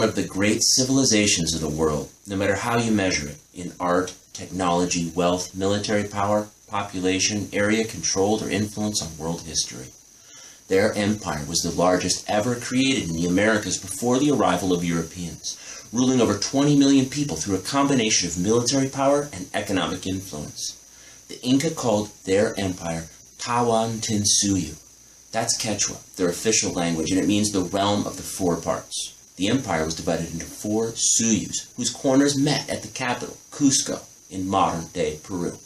one of the great civilizations of the world, no matter how you measure it, in art, technology, wealth, military power, population, area controlled, or influence on world history. Their empire was the largest ever created in the Americas before the arrival of Europeans, ruling over 20 million people through a combination of military power and economic influence. The Inca called their empire Tawantinsuyu. That's Quechua, their official language, and it means the realm of the four parts. The empire was divided into four suyus, whose corners met at the capital, Cusco, in modern-day Peru.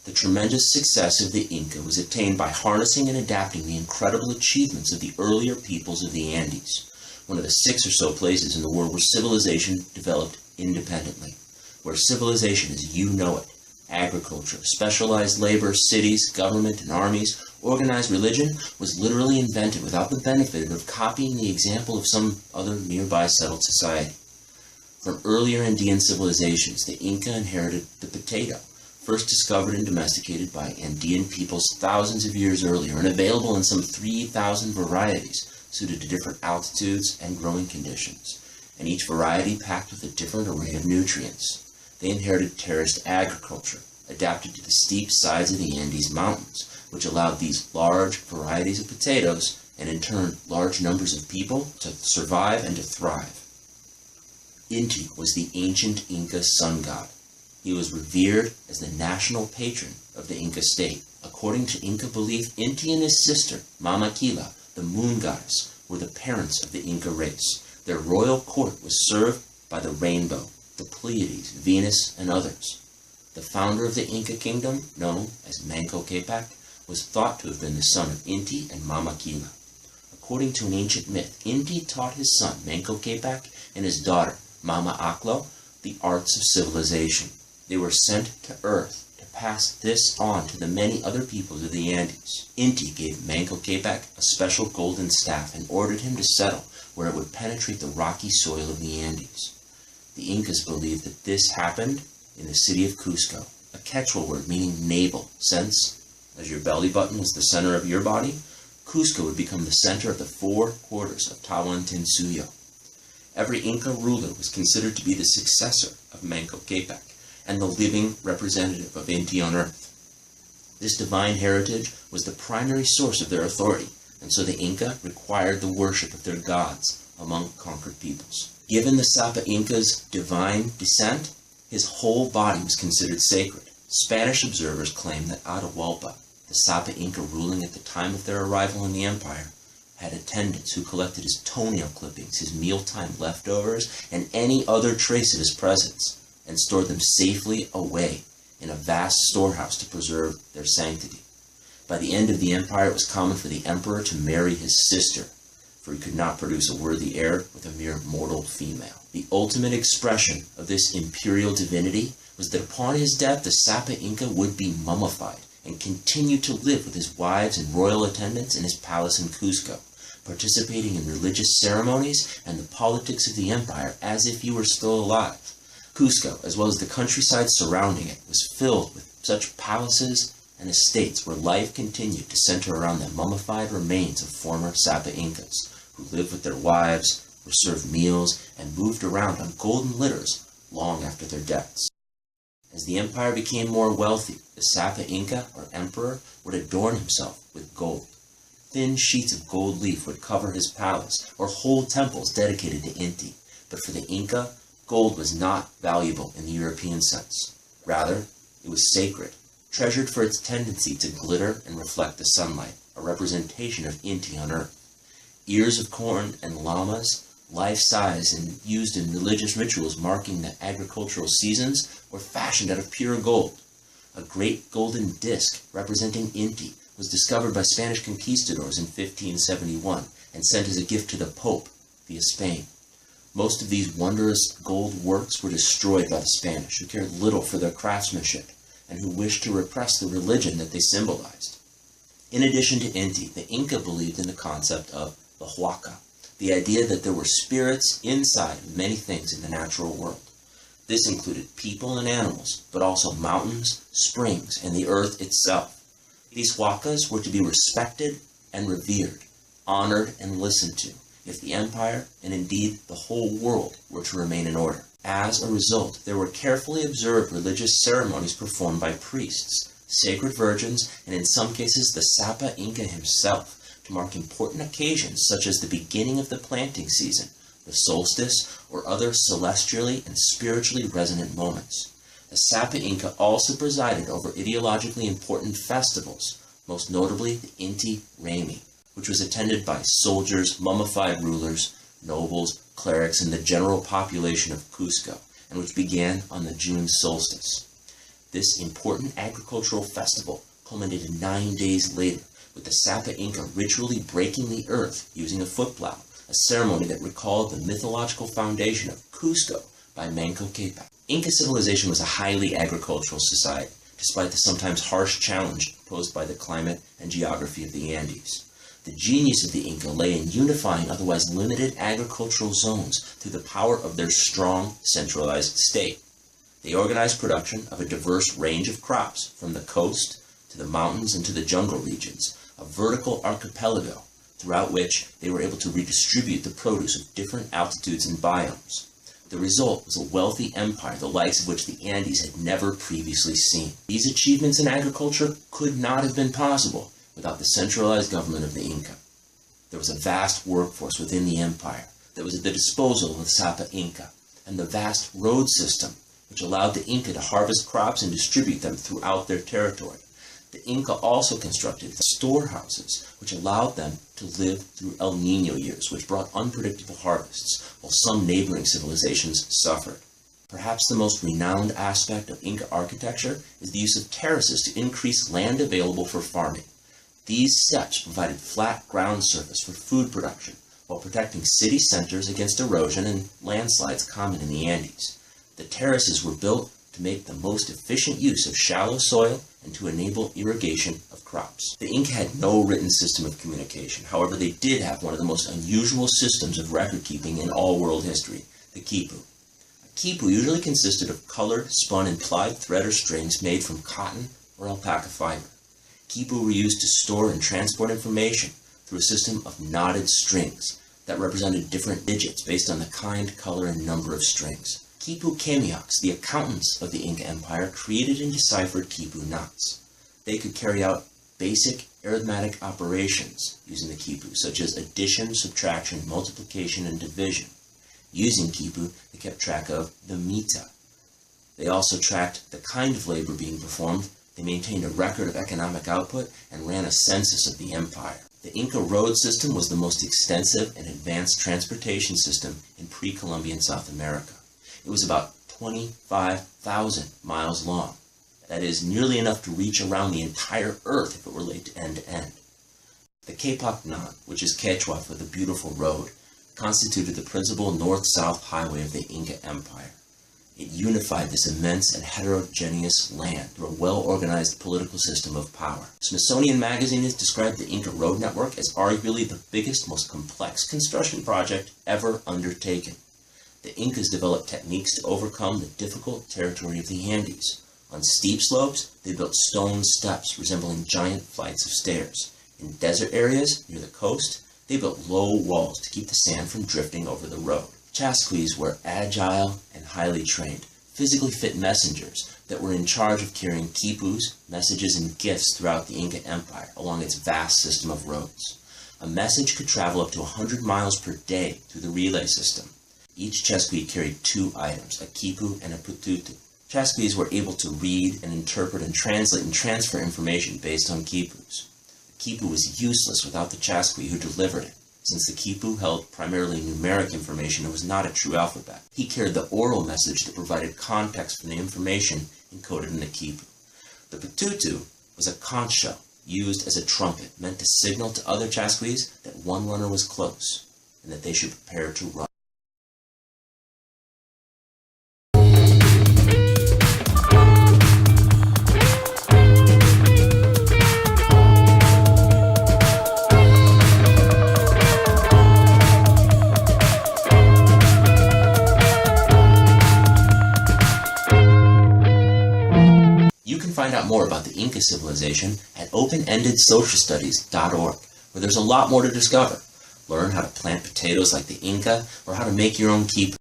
The tremendous success of the Inca was attained by harnessing and adapting the incredible achievements of the earlier peoples of the Andes, one of the 6 or so places in the world where civilization developed independently, where civilization as you know it, agriculture, specialized labor, cities, government, and armies, organized religion, was literally invented without the benefit of copying the example of some other nearby settled society. From earlier Andean civilizations, the Inca inherited the potato, first discovered and domesticated by Andean peoples thousands of years earlier and available in some 3,000 varieties suited to different altitudes and growing conditions, and each variety packed with a different array of nutrients. They inherited terraced agriculture, adapted to the steep sides of the Andes Mountains, which allowed these large varieties of potatoes, and in turn large numbers of people, to survive and to thrive. Inti was the ancient Inca sun god. He was revered as the national patron of the Inca state. According to Inca belief, Inti and his sister, Mama Quila, the moon goddess, were the parents of the Inca race. Their royal court was served by the rainbow, the Pleiades, Venus, and others. The founder of the Inca kingdom, known as Manco Capac, was thought to have been the son of Inti and Mama Quila. According to an ancient myth, Inti taught his son, Manco Capac, and his daughter, Mama Aclo, the arts of civilization. They were sent to Earth to pass this on to the many other peoples of the Andes. Inti gave Manco Capac a special golden staff and ordered him to settle where it would penetrate the rocky soil of the Andes. The Incas believed that this happened in the city of Cusco, a Quechua word meaning navel, since, as your belly button was the center of your body, Cusco would become the center of the 4 quarters of Tawantinsuyo. Every Inca ruler was considered to be the successor of Manco Capac and the living representative of Inti on earth. This divine heritage was the primary source of their authority, and so the Inca required the worship of their gods among conquered peoples. Given the Sapa Inca's divine descent, his whole body was considered sacred. Spanish observers claim that Atahualpa, the Sapa Inca ruling at the time of their arrival in the empire, had attendants who collected his toenail clippings, his mealtime leftovers, and any other trace of his presence, and stored them safely away in a vast storehouse to preserve their sanctity. By the end of the empire, it was common for the emperor to marry his sister, for he could not produce a worthy heir with a mere mortal female. The ultimate expression of this imperial divinity was that upon his death, the Sapa Inca would be mummified and continue to live with his wives and royal attendants in his palace in Cusco, participating in religious ceremonies and the politics of the empire as if he were still alive. Cusco, as well as the countryside surrounding it, was filled with such palaces and estates where life continued to center around the mummified remains of former Sapa Incas, who lived with their wives, were served meals, and moved around on golden litters long after their deaths. As the empire became more wealthy, the Sapa Inca, or emperor, would adorn himself with gold. Thin sheets of gold leaf would cover his palace, or whole temples dedicated to Inti. But for the Inca, gold was not valuable in the European sense. Rather, it was sacred, treasured for its tendency to glitter and reflect the sunlight, a representation of Inti on earth. Ears of corn and llamas, life-size and used in religious rituals marking the agricultural seasons, were fashioned out of pure gold. A great golden disc representing Inti was discovered by Spanish conquistadors in 1571 and sent as a gift to the Pope via Spain. Most of these wondrous gold works were destroyed by the Spanish, who cared little for their craftsmanship and who wished to repress the religion that they symbolized. In addition to Inti, the Inca believed in the concept of the Huaca, the idea that there were spirits inside of many things in the natural world. This included people and animals, but also mountains, springs, and the earth itself. These Huacas were to be respected and revered, honored and listened to, if the empire, and indeed the whole world, were to remain in order. As a result, there were carefully observed religious ceremonies performed by priests, sacred virgins, and in some cases the Sapa Inca himself, to mark important occasions such as the beginning of the planting season, the solstice, or other celestially and spiritually resonant moments. The Sapa Inca also presided over ideologically important festivals, most notably the Inti Raymi, which was attended by soldiers, mummified rulers, nobles, clerics, and the general population of Cusco, and which began on the June solstice. This important agricultural festival culminated 9 days later, with the Sapa Inca ritually breaking the earth using a footplow, a ceremony that recalled the mythological foundation of Cusco by Manco Capac. Inca civilization was a highly agricultural society, despite the sometimes harsh challenge posed by the climate and geography of the Andes. The genius of the Inca lay in unifying otherwise limited agricultural zones through the power of their strong, centralized state. They organized production of a diverse range of crops, from the coast to the mountains and to the jungle regions, a vertical archipelago throughout which they were able to redistribute the produce of different altitudes and biomes. The result was a wealthy empire, the likes of which the Andes had never previously seen. These achievements in agriculture could not have been possible without the centralized government of the Inca. There was a vast workforce within the empire that was at the disposal of the Sapa Inca, and the vast road system which allowed the Inca to harvest crops and distribute them throughout their territory. The Inca also constructed storehouses which allowed them to live through El Niño years, which brought unpredictable harvests, while some neighboring civilizations suffered. Perhaps the most renowned aspect of Inca architecture is the use of terraces to increase land available for farming. These steps provided flat ground surface for food production, while protecting city centers against erosion and landslides common in the Andes. The terraces were built to make the most efficient use of shallow soil and to enable irrigation of crops. The Inca had no written system of communication. However, they did have one of the most unusual systems of record keeping in all world history, the quipu. A quipu usually consisted of colored, spun, and plied thread or strings made from cotton or alpaca fiber. Quipu were used to store and transport information through a system of knotted strings that represented different digits based on the kind, color, and number of strings. Quipu Kemiaks, the accountants of the Inca Empire, created and deciphered quipu knots. They could carry out basic arithmetic operations using the quipu, such as addition, subtraction, multiplication, and division. Using quipu, they kept track of the mita. They also tracked the kind of labor being performed. They maintained a record of economic output and ran a census of the empire. The Inca road system was the most extensive and advanced transportation system in pre-Columbian South America. It was about 25,000 miles long. That is nearly enough to reach around the entire earth if it were laid end to end. The Capacnan, which is Quechua for the beautiful road, constituted the principal north-south highway of the Inca Empire. It unified this immense and heterogeneous land through a well-organized political system of power. Smithsonian Magazine has described the Inca road network as arguably the biggest, most complex construction project ever undertaken. The Incas developed techniques to overcome the difficult territory of the Andes. On steep slopes, they built stone steps resembling giant flights of stairs. In desert areas near the coast, they built low walls to keep the sand from drifting over the road. Chasquis were agile and highly trained, physically fit messengers that were in charge of carrying quipus, messages, and gifts throughout the Inca Empire along its vast system of roads. A message could travel up to 100 miles per day through the relay system. Each Chasqui carried two items, a quipu and a pututu. Chasquis were able to read and interpret and translate and transfer information based on quipus. The quipu was useless without the Chasqui who delivered it. Since the quipu held primarily numeric information, it was not a true alphabet. He carried the oral message that provided context for the information encoded in the quipu. The pututu was a conch shell used as a trumpet, meant to signal to other Chasquis that one runner was close and that they should prepare to run. Find out more about the Inca civilization at openendedsocialstudies.org, where there's a lot more to discover. Learn how to plant potatoes like the Inca, or how to make your own keep